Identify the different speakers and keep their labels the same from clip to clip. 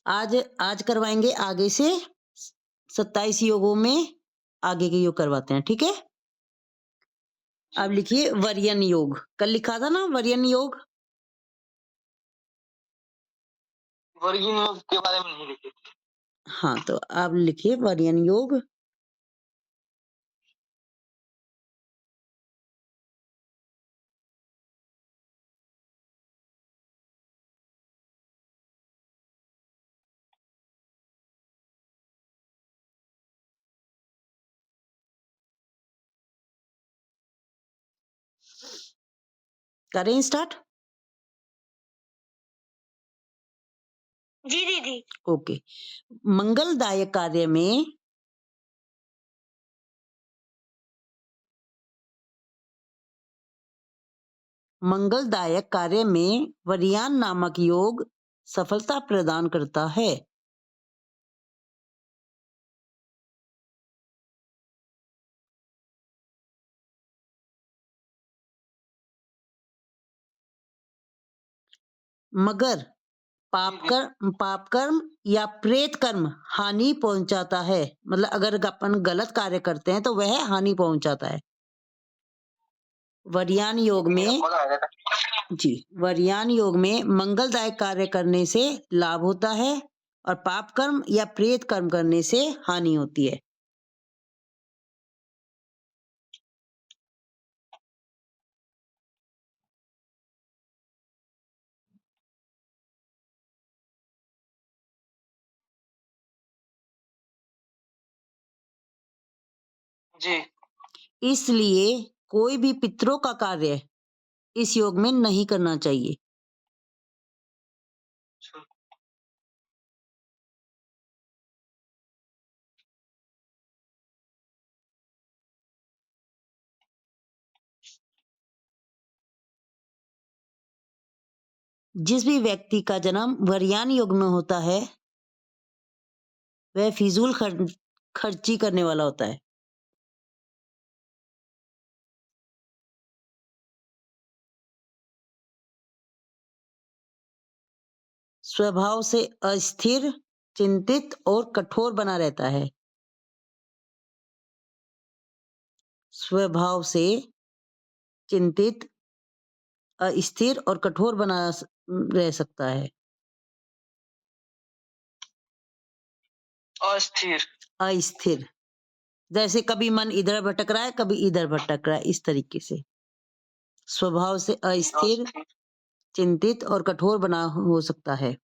Speaker 1: आज आज करवाएँगे आगे से 27 योगों में आगे के योग करवाते हैं, ठीक है? अब लिखिए वरीयन योग। कल लिखा था ना वरीयन योग?
Speaker 2: वर्गीय योग के बारे में नहीं लिखे।
Speaker 1: हाँ, तो अब लिखिए वरीयन योग। करें स्टार्ट?
Speaker 2: जी दीदी।
Speaker 1: ओके। मंगलदायक कार्य में मंगलदायक कार्य में वरीयान नामक योग सफलता प्रदान करता है। मगर पाप कर्म या प्रेत कर्म हानि पहुंचाता है। मतलब अगर अपन गलत कार्य करते हैं तो वह हानि पहुंचाता है। वरीयान योग में वरीयान योग में मंगलदायक कार्य करने से लाभ होता है और पाप कर्म या प्रेत कर्म करने से हानि होती है।
Speaker 2: जी।
Speaker 1: इसलिए कोई भी पितरों का कार्य इस योग में नहीं करना चाहिए। जिस भी व्यक्ति का जन्म वरीयान योग में होता है वह फिजूल खर्ची करने वाला होता है। स्वभाव से अस्थिर, चिंतित और कठोर बना रहता है। स्वभाव से चिंतित, अस्थिर और कठोर बना रह सकता है।
Speaker 2: अस्थिर।
Speaker 1: अस्थिर, जैसे कभी मन इधर भटक रहा है, कभी इधर भटक रहा है, इस तरीके से। स्वभाव से अस्थिर, चिंतित और कठोर बना हो सकता है।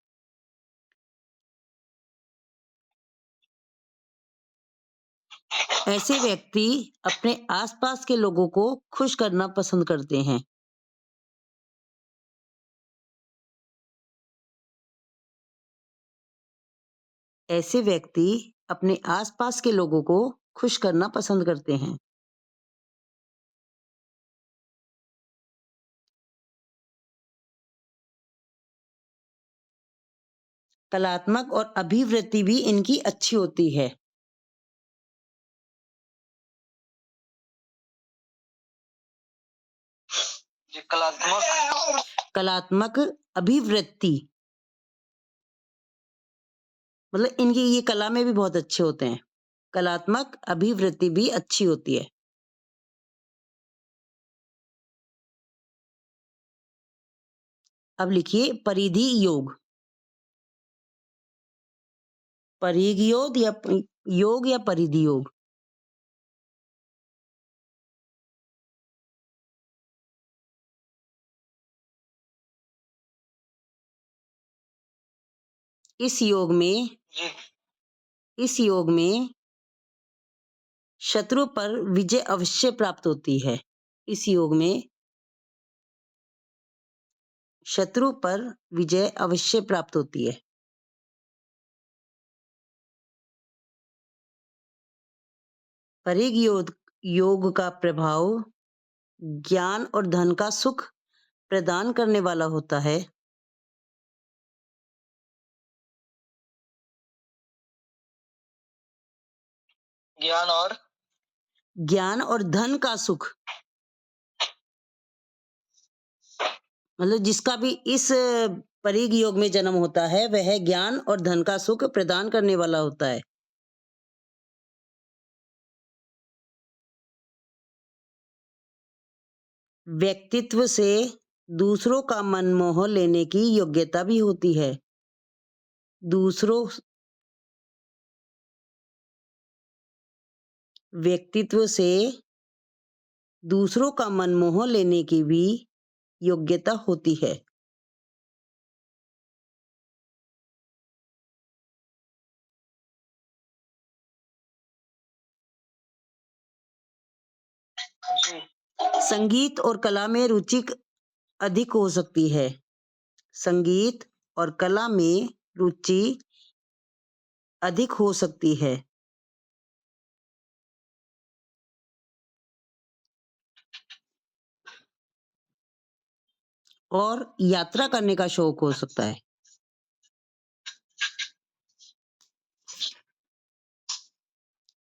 Speaker 1: ऐसे व्यक्ति अपने आसपास के लोगों को खुश करना पसंद करते हैं। ऐसे व्यक्ति अपने आसपास के लोगों को खुश करना पसंद करते हैं। कलात्मक और अभिवृत्ति भी इनकी अच्छी होती है। कलात्मक अभिवृत्ति मतलब इनकी ये कला में भी बहुत अच्छे होते हैं। कलात्मक अभिवृत्ति भी अच्छी होती है। अब लिखिए परिधि योग। परिघ योग या परिधि योग। इस योग में शत्रु पर विजय अवश्य प्राप्त होती है। इस योग में शत्रु पर विजय अवश्य प्राप्त होती है। परिघ योग का प्रभाव ज्ञान और धन का सुख प्रदान करने वाला होता है। ज्ञान और धन का सुख मतलब जिसका भी इस परिग योग में जन्म होता है वह ज्ञान और धन का सुख प्रदान करने वाला होता है। व्यक्तित्व से दूसरों का मन मोह लेने की योग्यता भी होती है। व्यक्तित्व से दूसरों का मन मोह लेने की भी योग्यता होती है।
Speaker 2: जी।
Speaker 1: संगीत और कला में रुचि अधिक हो सकती है। संगीत और कला में रुचि अधिक हो सकती है। और यात्रा करने का शौक हो सकता है।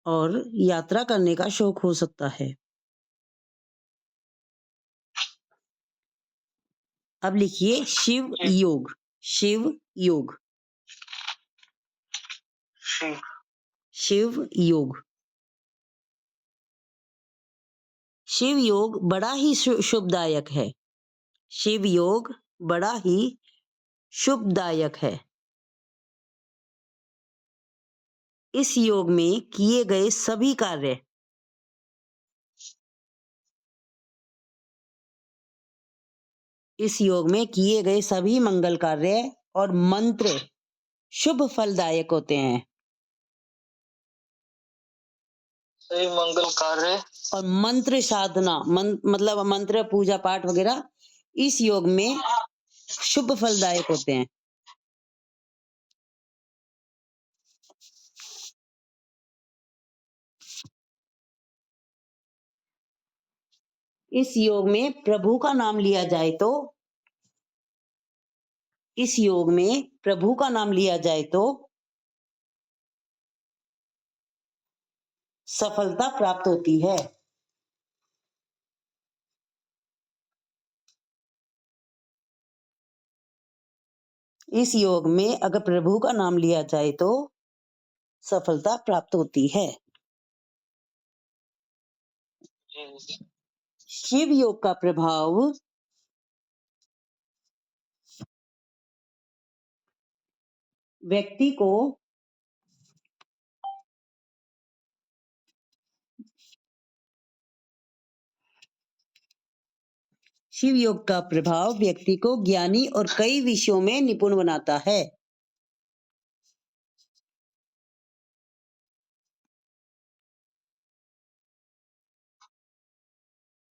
Speaker 1: और यात्रा करने का शौक हो सकता है। अब लिखिए शिव
Speaker 2: जी।
Speaker 1: योग। शिव योग।
Speaker 2: शिव।
Speaker 1: शिव योग। शिव योग बड़ा ही शुभदायक है। शिव योग बड़ा ही शुभदायक है। इस योग में किए गए सभी कार्य इस योग में किए गए सभी मंगल कार्य और मंत्र शुभ फलदायक होते हैं।
Speaker 2: सही मंगल कार्य
Speaker 1: और मंत्र साधना मतलब मंत्र पूजा पाठ वगैरह इस योग में शुभ फलदायक होते हैं। इस योग में प्रभु का नाम लिया जाए तो इस योग में प्रभु का नाम लिया जाए तो सफलता प्राप्त होती है। इस योग में अगर प्रभु का नाम लिया जाए तो सफलता प्राप्त होती है।
Speaker 2: जी।
Speaker 1: शिव योग का प्रभाव व्यक्ति को शिव योग का प्रभाव व्यक्ति को ज्ञानी और कई विषयों में निपुण बनाता है।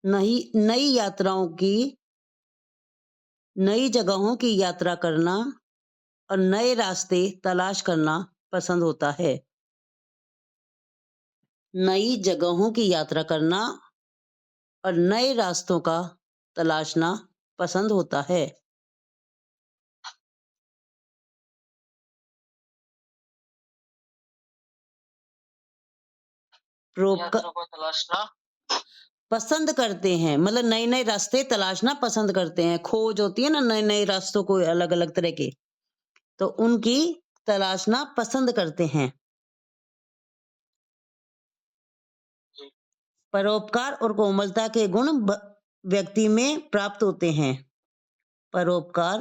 Speaker 1: नई जगहों की यात्रा करना और नए रास्ते तलाश करना पसंद होता है। नई जगहों की यात्रा करना और नए रास्तों का तलाशना पसंद होता है।
Speaker 2: यात्रा को तलाशना
Speaker 1: पसंद करते हैं, मतलब नए नए रास्ते तलाशना पसंद करते हैं। खोज होती है ना नए नए रास्तों को, अलग अलग तरह के, तो उनकी तलाशना पसंद करते हैं। परोपकार और कोमलता के गुण व्यक्ति में प्राप्त होते हैं। परोपकार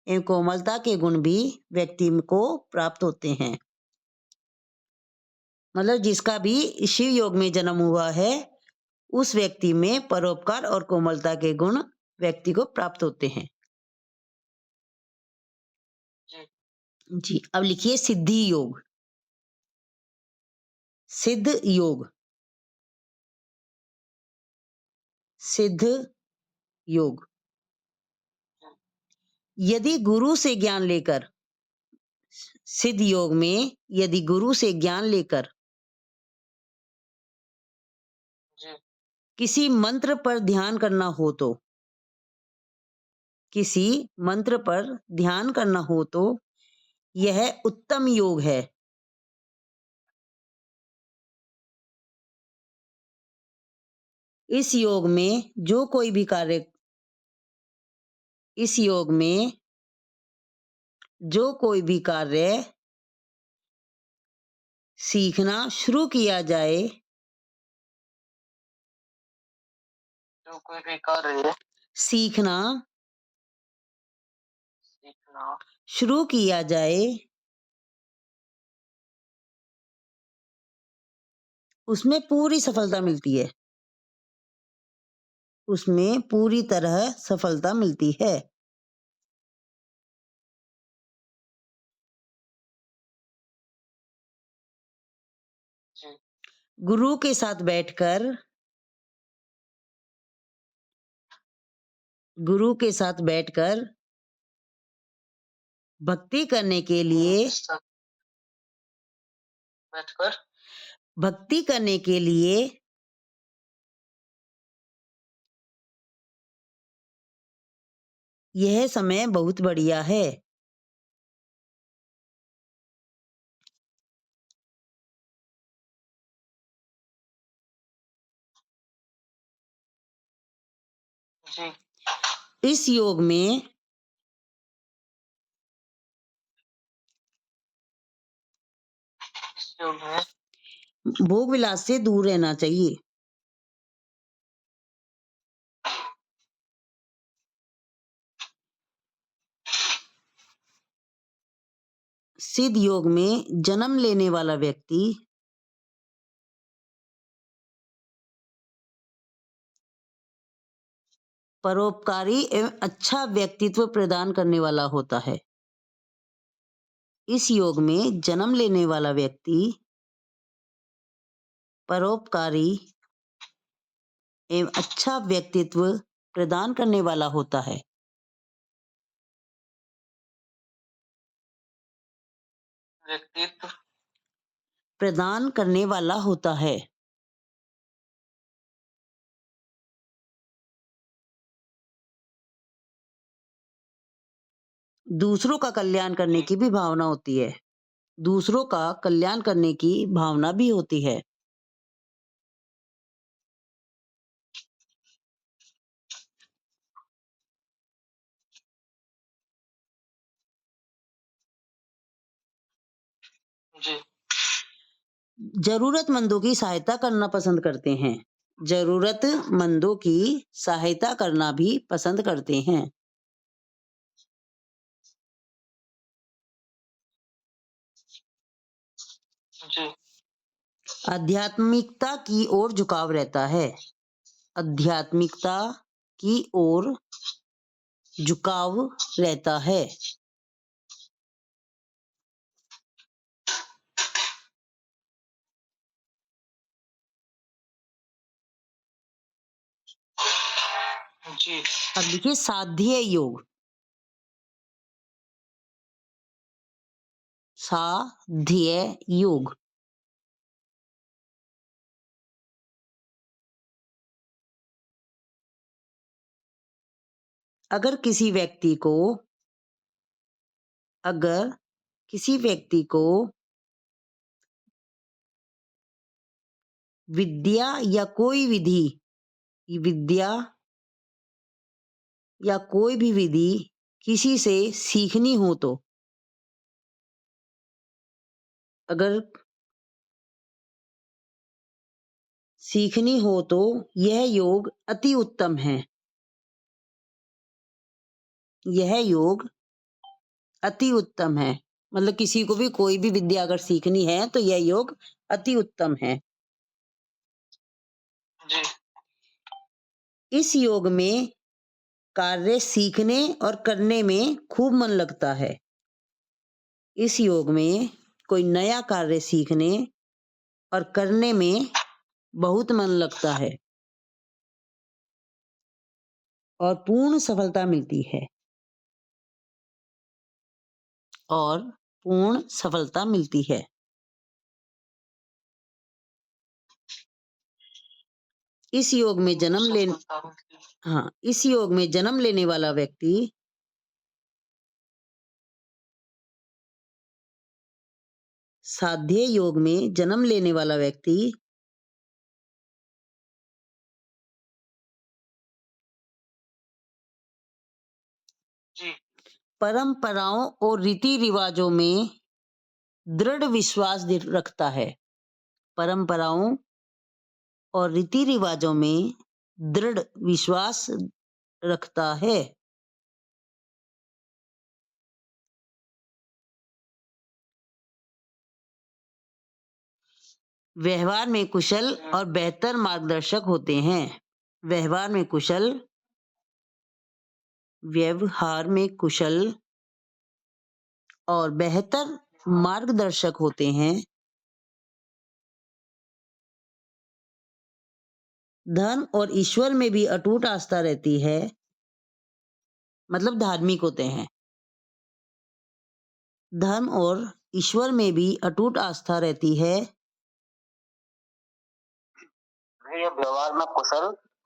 Speaker 1: एवं कोमलता के गुण भी व्यक्ति को प्राप्त होते हैं। मतलब जिसका भी शिव योग में जन्म हुआ है उस व्यक्ति में परोपकार और कोमलता के गुण व्यक्ति को प्राप्त होते हैं। जी। अब लिखिए सिद्धि योग। सिद्ध योग। सिद्ध योग। यदि गुरु से ज्ञान लेकर सिद्ध योग में यदि गुरु से ज्ञान लेकर किसी मंत्र पर ध्यान करना हो तो किसी मंत्र पर ध्यान करना हो तो यह उत्तम योग है। इस योग में जो कोई भी कार्य इस योग में जो कोई भी कार्य सीखना शुरू किया जाए,
Speaker 2: जो कोई भी कार्य
Speaker 1: सीखना
Speaker 2: सीखना
Speaker 1: शुरू किया जाए, उसमें पूरी सफलता मिलती है। उसमें पूरी तरह सफलता मिलती है।
Speaker 2: जी
Speaker 1: गुरु के साथ बैठकर गुरु के साथ बैठकर भक्ति करने के लिए
Speaker 2: के साथ बैठकर
Speaker 1: भक्ति करने के लिए यह समय बहुत बढ़िया है।
Speaker 2: जी
Speaker 1: इस योग में
Speaker 2: इस योग में
Speaker 1: भोग विलास से दूर रहना चाहिए। सिद्ध योग में जन्म लेने वाला व्यक्ति परोपकारी एवं अच्छा व्यक्तित्व प्रदान करने वाला होता है। इस योग में जन्म लेने वाला व्यक्ति परोपकारी एवं अच्छा व्यक्तित्व प्रदान करने वाला होता है।
Speaker 2: व्यक्तित्व
Speaker 1: प्रदान करने वाला होता है। दूसरों का कल्याण करने की भी भावना होती है। दूसरों का कल्याण करने की भावना भी होती है।
Speaker 2: जी
Speaker 1: जरूरतमंदों की सहायता करना पसंद करते हैं। जरूरतमंदों की सहायता करना भी पसंद करते हैं।
Speaker 2: जी
Speaker 1: आध्यात्मिकता की ओर झुकाव रहता है। आध्यात्मिकता की ओर झुकाव रहता है।
Speaker 2: जी
Speaker 1: अब देखिए साध्य योग। साध्य योग अगर किसी व्यक्ति को विद्या या कोई भी विधि किसी से सीखनी हो तो अगर सीखनी हो तो यह योग अति उत्तम है। यह योग अति उत्तम है। मतलब किसी को भी कोई भी विद्या अगर सीखनी है तो यह योग अति उत्तम है।
Speaker 2: जी
Speaker 1: इस योग में कार्य सीखने और करने में खूब मन लगता है। इस योग में कोई नया कार्य सीखने और करने में बहुत मन लगता है और पूर्ण सफलता मिलती है। और पूर्ण सफलता मिलती है। इस योग में इस योग में जन्म लेने वाला व्यक्ति साध्य योग में जन्म लेने वाला व्यक्ति
Speaker 2: जी
Speaker 1: परंपराओं और रीति रिवाजों में दृढ़ विश्वास रखता है। परंपराओं और रीति रिवाजों में दृढ़ विश्वास रखता है। व्यवहार में कुशल और बेहतर मार्गदर्शक होते हैं। व्यवहार में कुशल और बेहतर मार्गदर्शक होते हैं। धर्म और ईश्वर में भी अटूट आस्था रहती है, मतलब धार्मिक होते हैं। धर्म और ईश्वर में भी अटूट आस्था रहती है।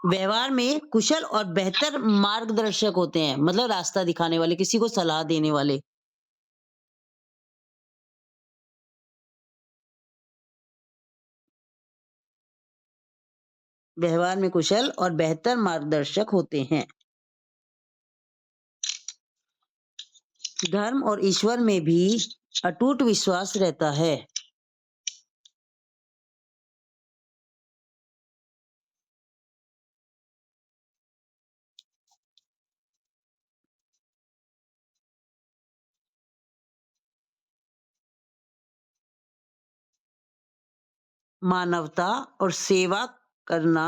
Speaker 1: व्यवहार में कुशल और बेहतर मार्गदर्शक होते हैं, मतलब रास्ता दिखाने वाले, किसी को सलाह देने वाले। व्यवहार में कुशल और बेहतर मार्गदर्शक होते हैं। धर्म और ईश्वर में भी अटूट विश्वास रहता है। मानवता और सेवा करना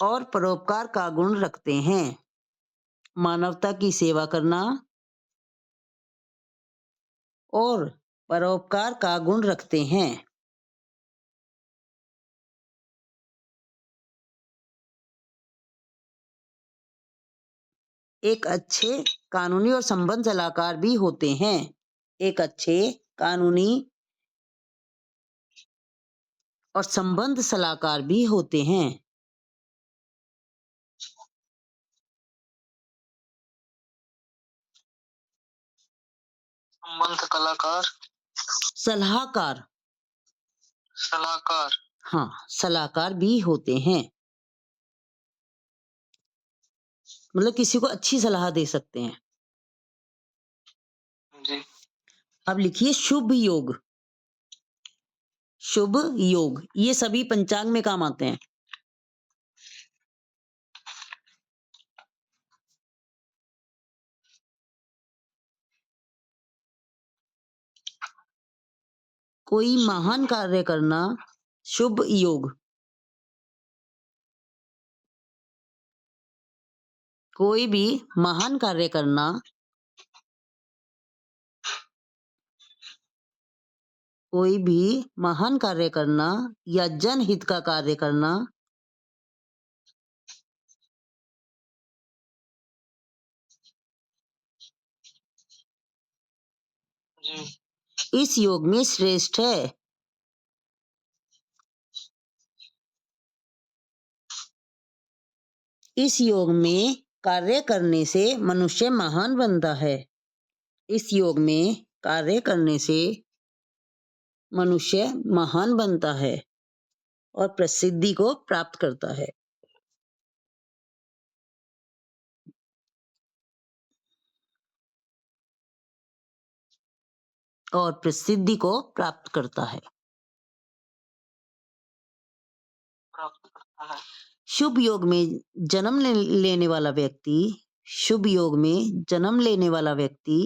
Speaker 1: और परोपकार का गुण रखते हैं। मानवता की सेवा करना और परोपकार का गुण रखते हैं। एक अच्छे कानूनी और संबंध सलाहकार भी होते हैं। एक अच्छे कानूनी और संबंध सलाहकार भी होते हैं।
Speaker 2: संबंध कलाकार,
Speaker 1: सलाहकार,
Speaker 2: सलाहकार।
Speaker 1: हाँ, सलाहकार भी होते हैं, मतलब किसी को अच्छी सलाह दे सकते हैं।
Speaker 2: जी।
Speaker 1: अब लिखिए शुभ योग। शुभ योग ये सभी पंचांग में काम आते हैं। कोई महान कार्य करना, शुभ योग। कोई भी महान कार्य करना, कोई भी महान कार्य करना या जनहित का कार्य करना,
Speaker 2: जी।
Speaker 1: इस योग में श्रेष्ठ है। इस योग में कार्य करने से मनुष्य महान बनता है। इस योग में कार्य करने से मनुष्य महान बनता है और प्रसिद्धि को प्राप्त करता है। और प्रसिद्धि को प्राप्त करता है।
Speaker 2: प्राप्त करता है।
Speaker 1: शुभ योग में जन्म लेने वाला व्यक्ति, शुभ योग में जन्म लेने वाला व्यक्ति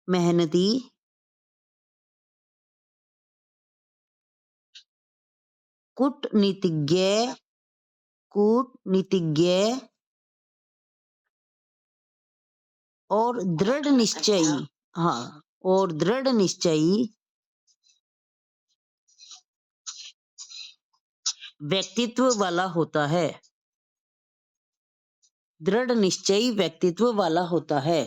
Speaker 1: मेहनती, कूटनीतिज्ञ और दृढ़ निश्चयी, हाँ, और दृढ़ निश्चयी व्यक्तित्व वाला होता है। दृढ़ निश्चयी व्यक्तित्व वाला होता है।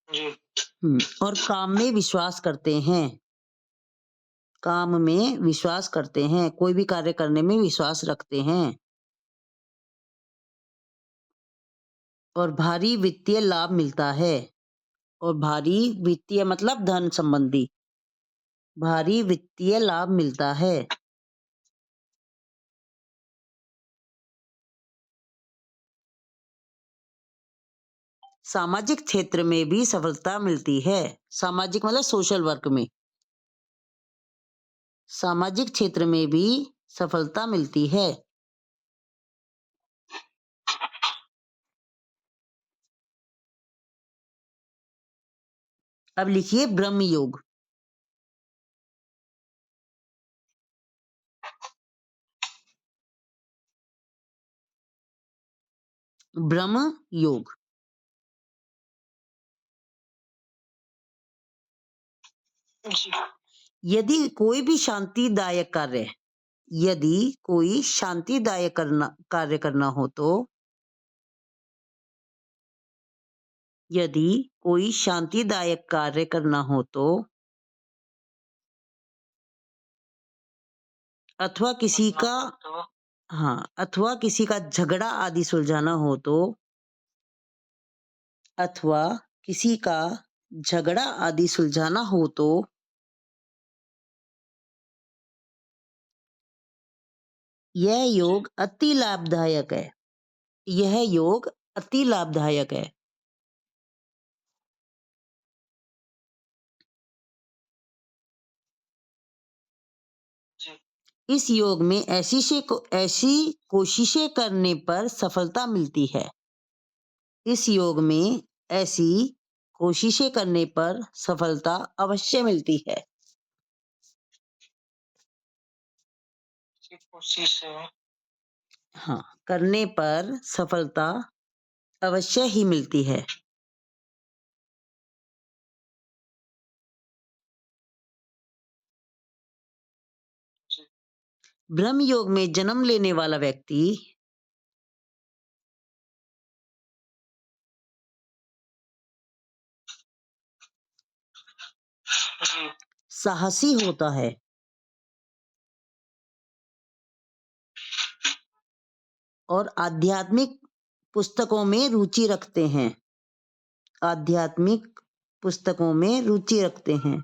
Speaker 2: जी।
Speaker 1: और काम में विश्वास करते हैं। काम में विश्वास करते हैं, कोई भी कार्य करने में विश्वास रखते हैं। और भारी वित्तीय लाभ मिलता है। और भारी वित्तीय मतलब धन संबंधी। भारी वित्तीय लाभ मिलता है। सामाजिक क्षेत्र में भी सफलता मिलती है। सामाजिक मतलब सोशल वर्क में। सामाजिक क्षेत्र में भी सफलता मिलती है। अब लिखिए ब्रह्म योग। ब्रह्म योग।
Speaker 2: जी।
Speaker 1: यदि कोई भी शांतिदायक कार्य यदि कोई शांतिदायक कार्य करना हो तो यदि कोई शांतिदायक कार्य करना हो तो अथवा किसी
Speaker 2: अपना
Speaker 1: का
Speaker 2: हो तो
Speaker 1: अथवा किसी का झगड़ा आदि सुलझाना हो तो अथवा किसी का झगड़ा आदि सुलझाना हो तो यह योग अति लाभदायक है। यह योग अति लाभदायक है।
Speaker 2: जी।
Speaker 1: इस योग में ऐसी कोशिशें करने पर सफलता मिलती है। इस योग में ऐसी कोशिशें करने पर सफलता अवश्य मिलती है।
Speaker 2: ऐसी कोशिश है
Speaker 1: करने पर सफलता अवश्य ही मिलती है।
Speaker 2: जी।
Speaker 1: ब्रह्म योग में जन्म लेने वाला व्यक्ति
Speaker 2: जी।
Speaker 1: साहसी होता है और आध्यात्मिक पुस्तकों में रुचि रखते हैं। आध्यात्मिक पुस्तकों में रुचि रखते हैं।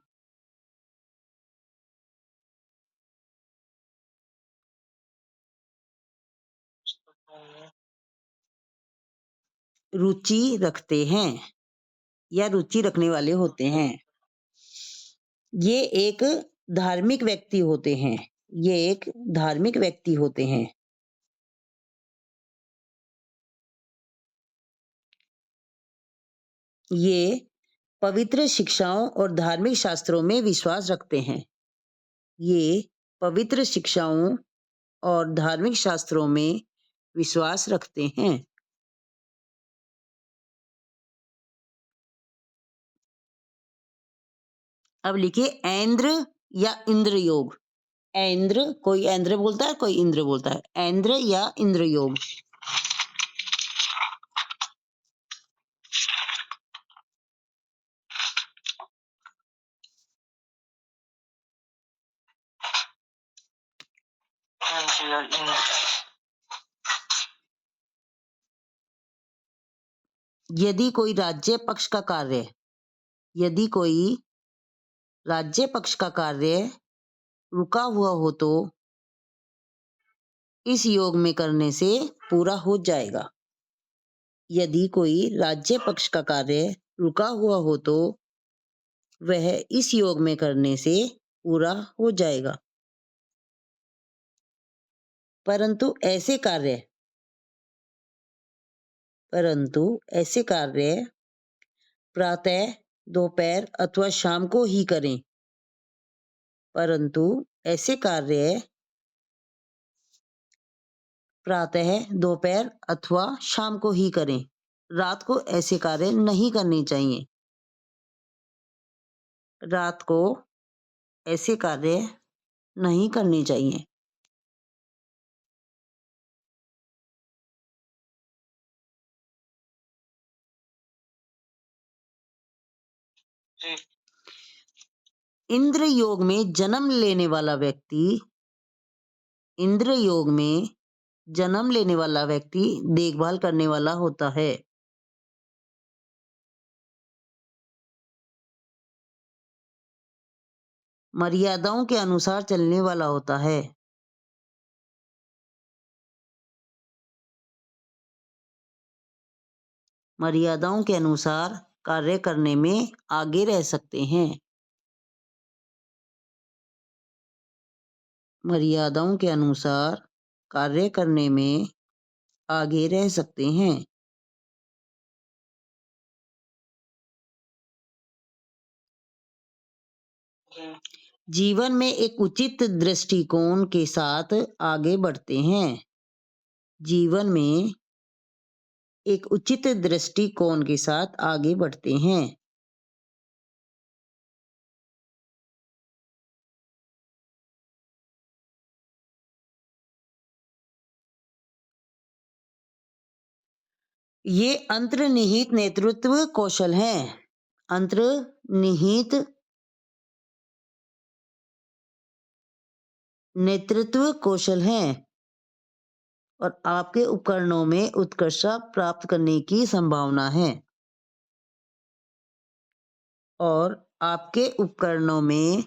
Speaker 1: रुचि रखते हैं या रुचि रखने वाले होते हैं। ये एक धार्मिक व्यक्ति होते हैं। ये एक धार्मिक व्यक्ति होते हैं। ये पवित्र शिक्षाओं और धार्मिक शास्त्रों में विश्वास रखते हैं। ये पवित्र शिक्षाओं और धार्मिक शास्त्रों में विश्वास रखते हैं। अब लिखिए ऐन्द्र या इंद्र योग। ऐन्द्र, कोई ऐन्द्र बोलता है, कोई इंद्र बोलता है। ऐन्द्र या इंद्र योग। यदि कोई राज्य पक्ष का कार्य यदि कोई राज्य पक्ष का कार्य रुका हुआ हो तो इस योग में करने से पूरा हो जाएगा। यदि कोई राज्य पक्ष का कार्य रुका हुआ हो तो वह इस योग में करने से पूरा हो जाएगा। परंतु ऐसे कार्य प्रातः, दोपहर अथवा शाम को ही करें। परंतु ऐसे कार्य प्रातः, दोपहर अथवा शाम को ही करें। रात को ऐसे कार्य नहीं करने चाहिए। रात को ऐसे कार्य नहीं करने चाहिए।
Speaker 2: जी।
Speaker 1: इंद्र योग में जन्म लेने वाला व्यक्ति देखभाल करने वाला होता है। मर्यादाओं के अनुसार चलने वाला होता है। मर्यादाओं के अनुसार कार्य करने में आगे रह सकते हैं। मर्यादाओं के अनुसार कार्य करने में आगे रह सकते हैं। जीवन में एक उचित दृष्टिकोण के साथ आगे बढ़ते हैं। जीवन में एक उचित दृष्टिकोण के साथ आगे बढ़ते हैं। ये अंतर्निहित नेतृत्व कौशल हैं। अंतर्निहित नेतृत्व कौशल हैं और आपके उपकरणों में उत्कर्षता प्राप्त करने की संभावना है। और आपके उपकरणों में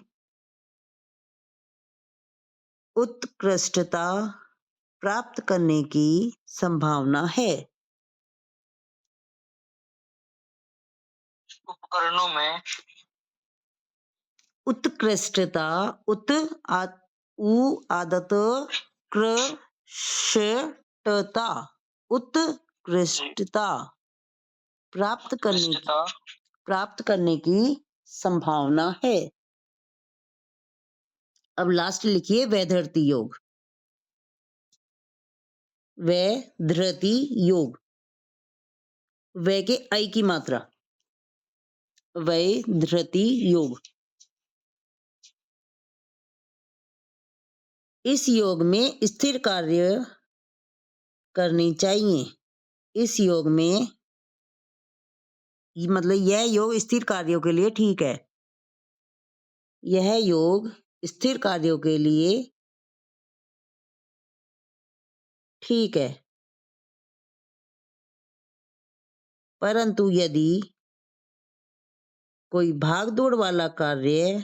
Speaker 1: उत्कृष्टता प्राप्त करने की संभावना है।
Speaker 2: उपकरणों में
Speaker 1: उत्कृष्टता आदत कृष्टता उत्कृष्टता प्राप्त करने की संभावना है। अब लास्ट लिखिए वैधर्ती योग। वैधर्ती योग। वै के आई की मात्रा। वैधर्ती योग। इस योग में स्थिर कार्य करनी चाहिए। इस योग में मतलब यह योग स्थिर कार्यों के लिए ठीक है। यह योग स्थिर कार्यों के लिए ठीक है। परंतु यदि कोई भाग दौड़ वाला कार्य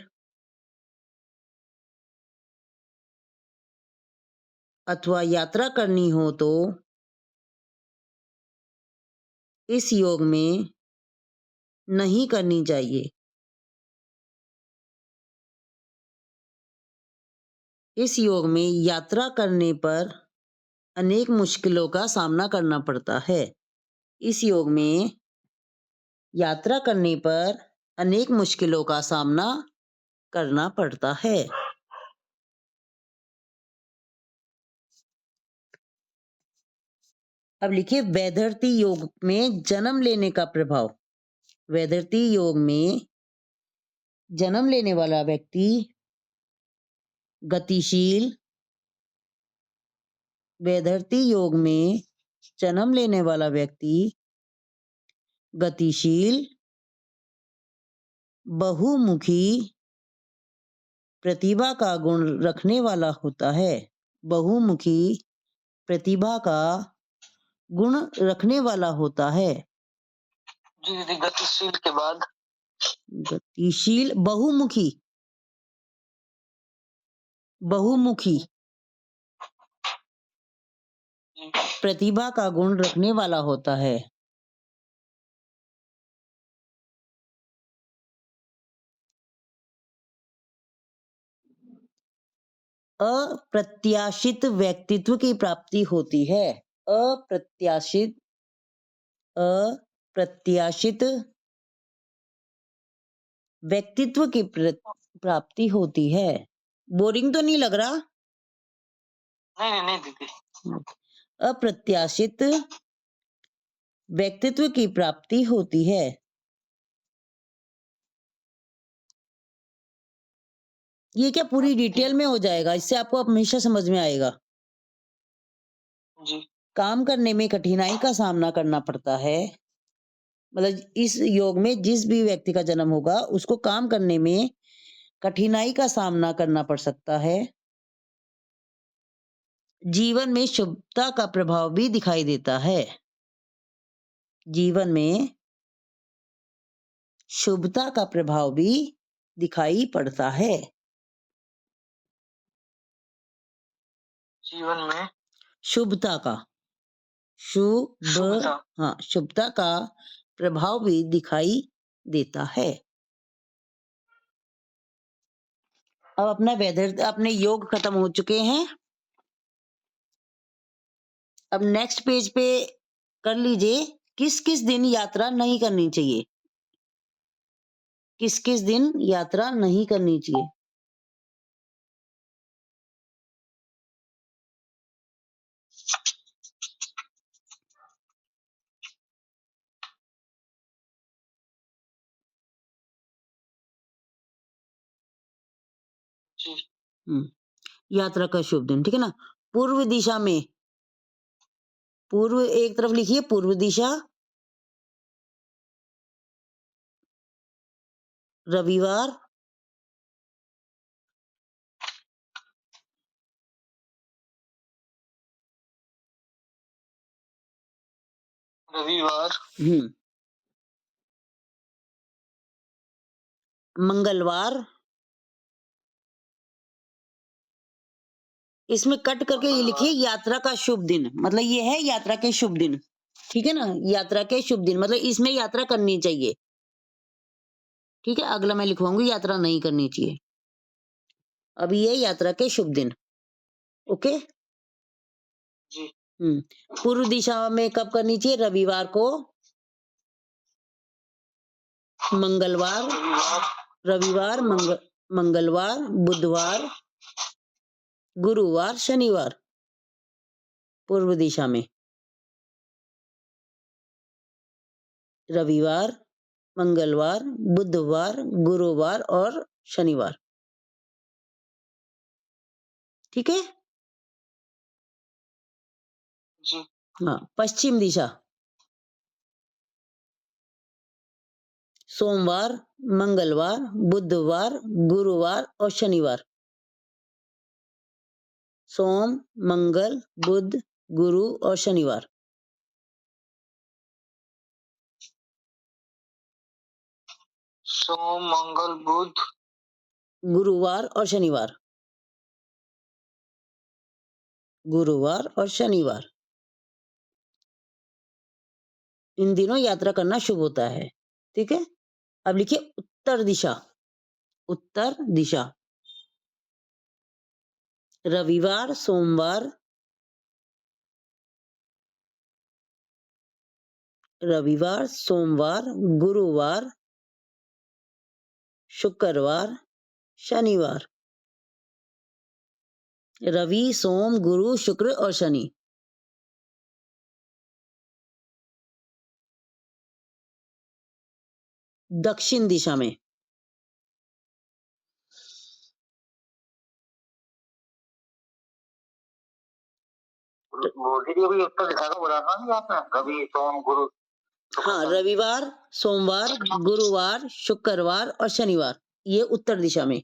Speaker 1: अथवा यात्रा करनी हो तो इस योग में नहीं करनी चाहिए। इस योग में यात्रा करने पर अनेक मुश्किलों का सामना करना पड़ता है। इस योग में यात्रा करने पर अनेक मुश्किलों का सामना करना पड़ता है। अब लिखिए वैधर्ती योग में जन्म लेने का प्रभाव। वैधर्ती योग में जन्म लेने वाला व्यक्ति गतिशील। वैधर्ती योग में जन्म लेने वाला व्यक्ति गतिशील, बहुमुखी प्रतिभा का गुण रखने वाला होता है। बहुमुखी प्रतिभा का गुण रखने वाला होता है।
Speaker 2: जी दीदी, गतिशील के बाद
Speaker 1: गतिशील, बहुमुखी। बहुमुखी प्रतिभा का गुण रखने वाला होता है। अप्रत्याशित व्यक्तित्व की प्राप्ति होती है। अप्रत्याशित व्यक्तित्व की प्राप्ति होती है। बोरिंग तो नहीं लग रहा?
Speaker 2: नहीं दीदी।
Speaker 1: अप्रत्याशित व्यक्तित्व की प्राप्ति होती है। ये क्या पूरी डिटेल में हो जाएगा? इससे आपको हमेशा समझ में आएगा।
Speaker 2: जी।
Speaker 1: काम करने में कठिनाई का सामना करना पड़ता है। मतलब इस योग में जिस भी व्यक्ति का जन्म होगा उसको काम करने में कठिनाई का सामना करना पड़ सकता है। जीवन में शुभता का प्रभाव भी दिखाई देता है। जीवन में शुभता का प्रभाव भी दिखाई पड़ता है।
Speaker 2: जीवन में
Speaker 1: शुभता का शुभ
Speaker 2: शुभता
Speaker 1: हाँ शुभता का प्रभाव भी दिखाई देता है। अब अपना वेदर अपने योग खत्म हो चुके हैं। अब नेक्स्ट पेज पे कर लीजिए किस किस दिन यात्रा नहीं करनी चाहिए। किस किस दिन यात्रा नहीं करनी चाहिए।
Speaker 2: जी
Speaker 1: यात्रा का शुभ दिन, ठीक है ना। पूर्व दिशा में, पूर्व एक तरफ लिखिए पूर्व दिशा, रविवार,
Speaker 2: रविवार
Speaker 1: मंगलवार। इसमें कट करके ये लिखिए यात्रा का शुभ दिन, मतलब ये है यात्रा के शुभ दिन, ठीक है ना। यात्रा के शुभ दिन मतलब इसमें यात्रा करनी चाहिए, ठीक है। अगला मैं लिखवाऊंगी यात्रा नहीं करनी चाहिए। अभी ये यात्रा के शुभ दिन, ओके।
Speaker 2: जी
Speaker 1: पूर्व दिशा में कब करनी चाहिए? रविवार को, मंगलवार, रविवार, मंगलवार, बुधवार, गुरुवार, शनिवार। पूर्व दिशा में रविवार, मंगलवार, बुधवार, गुरुवार और शनिवार, ठीक है।
Speaker 2: जी
Speaker 1: हाँ, पश्चिम दिशा सोमवार, मंगलवार, बुधवार, गुरुवार और शनिवार। सोम, मंगल, बुध, गुरु और शनिवार।
Speaker 2: सोम मंगल बुध
Speaker 1: गुरुवार और शनिवार, गुरुवार और शनिवार, इन दिनों यात्रा करना शुभ होता है, ठीक है। अब लिखिए उत्तर दिशा, उत्तर दिशा रविवार, सोमवार, रविवार, सोमवार, गुरुवार, शुक्रवार, शनिवार। रवि, सोम, गुरु, शुक्र और शनि। दक्षिण दिशा में
Speaker 2: वीडियो भी उत्तर दिशा का बोला था ना आपने, रवि सोम गुरु
Speaker 1: हाँ, रविवार, सोमवार, गुरुवार, शुक्रवार और शनिवार, ये उत्तर दिशा में।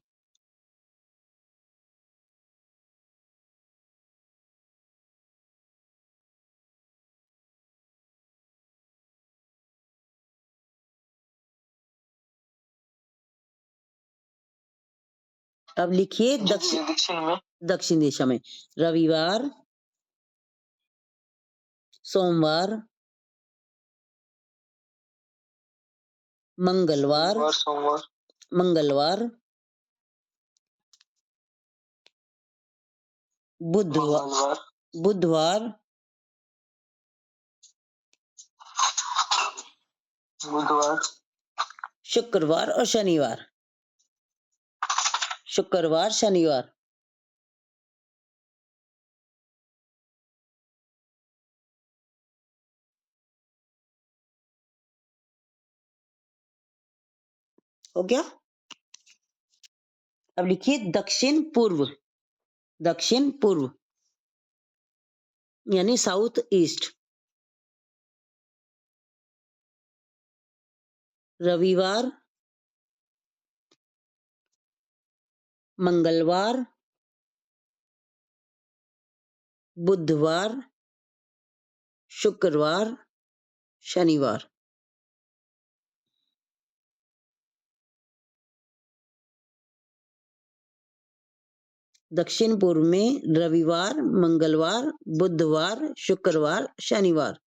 Speaker 1: अब लिखिए
Speaker 2: दक्षिण में,
Speaker 1: दक्षिण दिशा में रविवार, सोमवार, मंगलवार,
Speaker 2: सोमवार,
Speaker 1: मंगलवार, बुधवार, बुधवार,
Speaker 2: बुधवार,
Speaker 1: शुक्रवार और शनिवार, शुक्रवार, शनिवार। हो गया। अब लिखिए दक्षिण पूर्व, दक्षिण पूर्व यानी साउथ ईस्ट। रविवार, मंगलवार, बुधवार, शुक्रवार, शनिवार। दक्षिण पूर्व में रविवार, मंगलवार, बुधवार, शुक्रवार, शनिवार।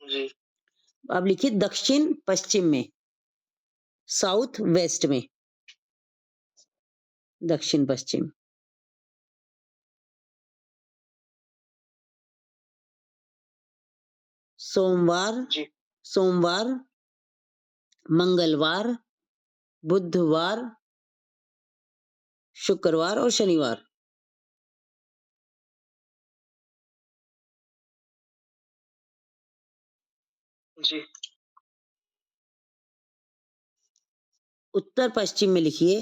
Speaker 2: जी।
Speaker 1: अब लिखिए दक्षिण पश्चिम में, साउथ वेस्ट में, दक्षिण पश्चिम। सोमवार,
Speaker 2: जी।
Speaker 1: सोमवार, मंगलवार, बुधवार, शुक्रवार और शनिवार।
Speaker 2: जी।
Speaker 1: उत्तर पश्चिम में लिखिए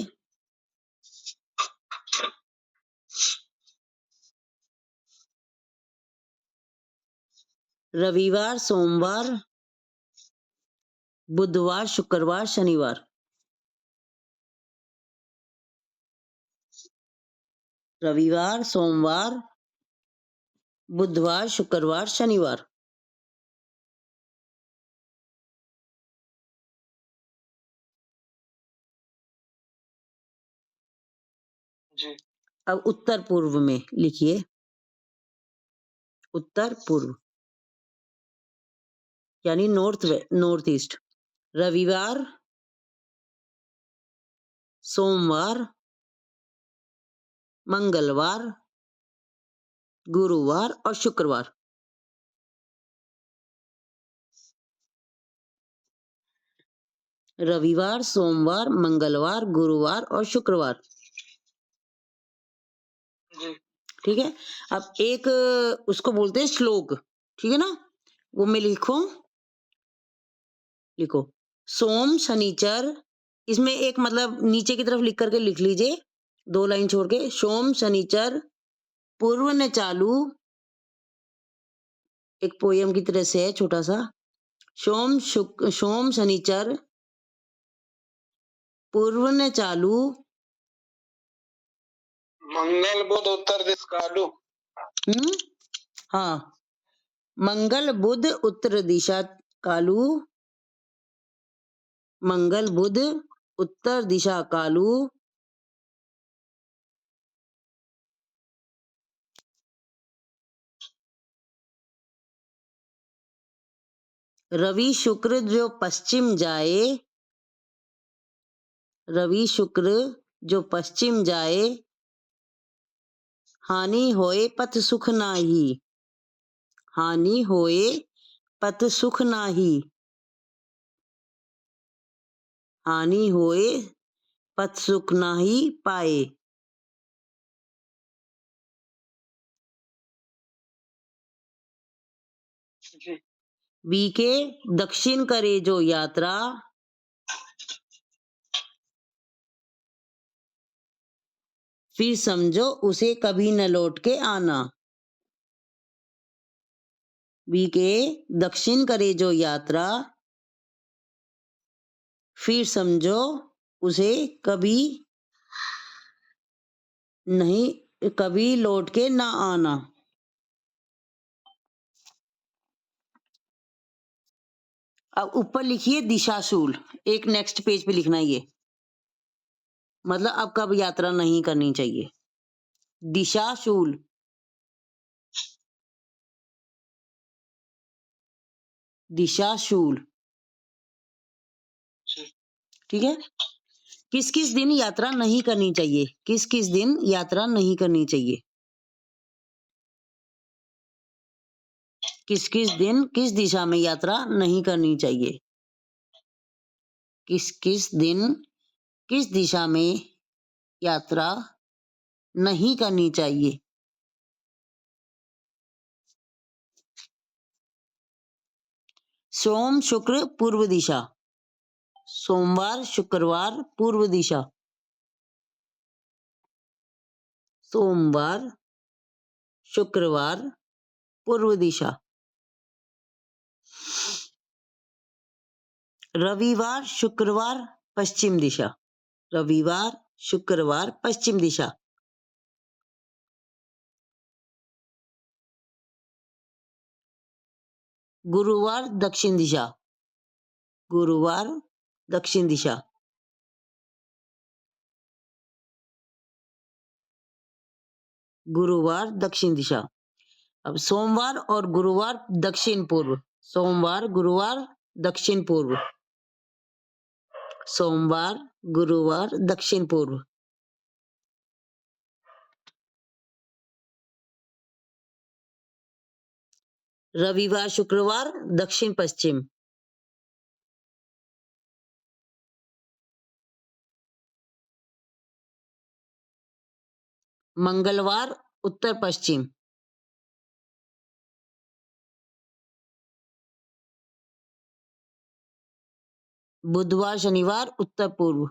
Speaker 1: रविवार, सोमवार, बुधवार, शुक्रवार, शनिवार। रविवार, सोमवार, बुधवार, शुक्रवार, शनिवार।
Speaker 2: जी।
Speaker 1: अब उत्तर पूर्व में लिखिए, उत्तर पूर्व यानी नॉर्थ ईस्ट। रविवार, सोमवार, मंगलवार, गुरुवार और शुक्रवार। रविवार, सोमवार, मंगलवार, गुरुवार और शुक्रवार।
Speaker 2: जी।
Speaker 1: ठीक है। अब एक उसको बोलते हैं श्लोक, ठीक है ना, वो में लिखो सोम शनिचर, इसमें एक मतलब नीचे की तरफ लिख करके लिख लीजिए, 2 लाइन छोड़ के। सोम शनिचर पूर्व न चालू, एक पोयम की तरह से है छोटा सा। सोम शनिचर पूर्व न चालू,
Speaker 2: मंगल बुध उत्तर दिश कालू।
Speaker 1: हाँ, मंगल बुध उत्तर दिशा कालू, मंगल बुध उत्तर दिशा कालू, रवि शुक्र जो पश्चिम जाए, रवि शुक्र जो पश्चिम जाए, हानि होए पथ सुख नाही, हानि होए पथ सुख नाही, हानि होए पथ सुख नाही पाए।
Speaker 2: जी।
Speaker 1: बीके दक्षिण करे जो यात्रा, फिर समझो उसे कभी न लौट के आना। बीके दक्षिण करे जो यात्रा, फिर समझो उसे कभी नहीं, कभी लौट के ना आना। अब ऊपर लिखिए दिशाशूल, एक नेक्स्ट पेज पे लिखना है ये, मतलब अब कब यात्रा नहीं करनी चाहिए। दिशाशूल, दिशाशूल, ठीक है। किस किस दिन यात्रा नहीं करनी चाहिए, किस किस दिन यात्रा नहीं करनी चाहिए, किस किस दिन किस दिशा में यात्रा नहीं करनी चाहिए, किस किस दिन किस दिशा में यात्रा नहीं करनी चाहिए। सोम शुक्र पूर्व दिशा, सोमवार शुक्रवार पूर्व दिशा, सोमवार शुक्रवार पूर्व दिशा, रविवार शुक्रवार पश्चिम दिशा, रविवार शुक्रवार पश्चिम दिशा, गुरुवार दक्षिण दिशा, गुरुवार दक्षिण दिशा, गुरुवार दक्षिण दिशा। अब सोमवार और गुरुवार दक्षिण पूर्व। सोमवार गुरुवार दक्षिण पूर्व। सोमवार गुरुवार दक्षिण पूर्व। रविवार शुक्रवार दक्षिण पश्चिम। मंगलवार उत्तर पश्चिम। बुधवार शनिवार उत्तर पूर्व।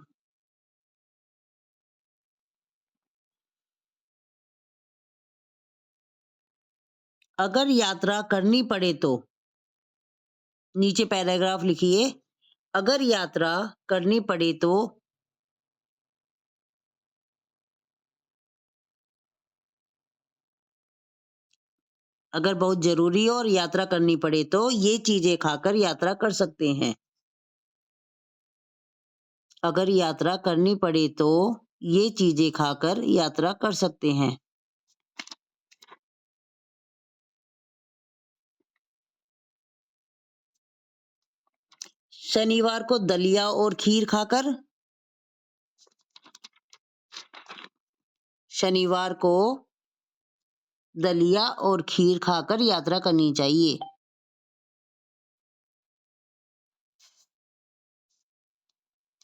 Speaker 1: अगर यात्रा करनी पड़े तो, नीचे पैराग्राफ लिखिए। अगर यात्रा करनी पड़े तो अगर बहुत जरूरी हो और यात्रा करनी पड़े तो ये चीजें खाकर यात्रा कर सकते हैं। अगर यात्रा करनी पड़े तो ये चीजें खाकर यात्रा कर सकते हैं। शनिवार को दलिया और खीर खाकर। शनिवार को दलिया और खीर खाकर यात्रा करनी चाहिए।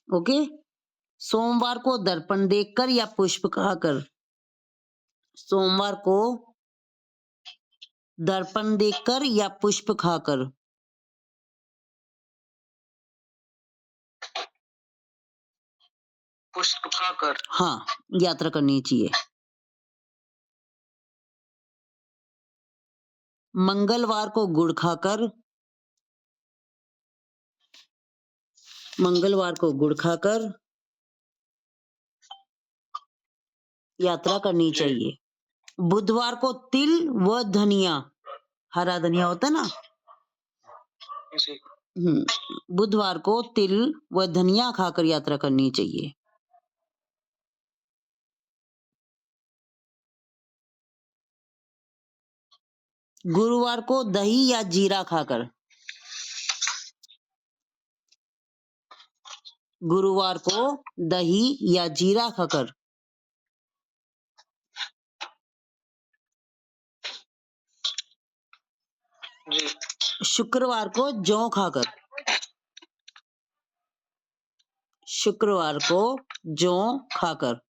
Speaker 1: ओके। सोमवार को दर्पण देखकर या पुष्प खाकर। सोमवार को दर्पण देखकर या पुष्प खाकर।
Speaker 2: पुष्प खाकर।
Speaker 1: हाँ, यात्रा करनी चाहिए। मंगलवार को गुड़ खाकर। मंगलवार को गुड़ खाकर यात्रा करनी चाहिए। बुधवार को तिल व धनिया, हरा धनिया होता है ना,
Speaker 2: जी।
Speaker 1: बुधवार को तिल व धनिया खाकर यात्रा करनी चाहिए। गुरुवार को दही या जीरा खाकर। गुरुवार को दही या जीरा खाकर।
Speaker 2: जी।
Speaker 1: शुक्रवार को जौ खाकर। शुक्रवार को जौ खाकर।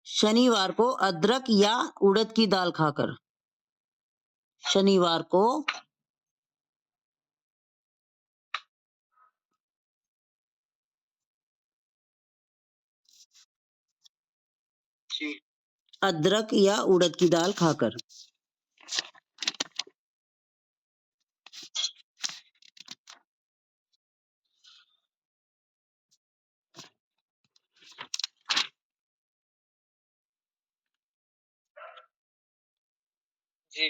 Speaker 1: शनिवार को अदरक या उड़द की दाल खाकर। शनिवार को
Speaker 2: जी।
Speaker 1: अदरक या उड़द की दाल खाकर।
Speaker 2: जी।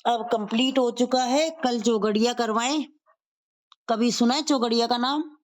Speaker 1: अब कंप्लीट हो चुका है। कल चौगड़िया करवाएं। कभी सुना है चौगड़िया का नाम?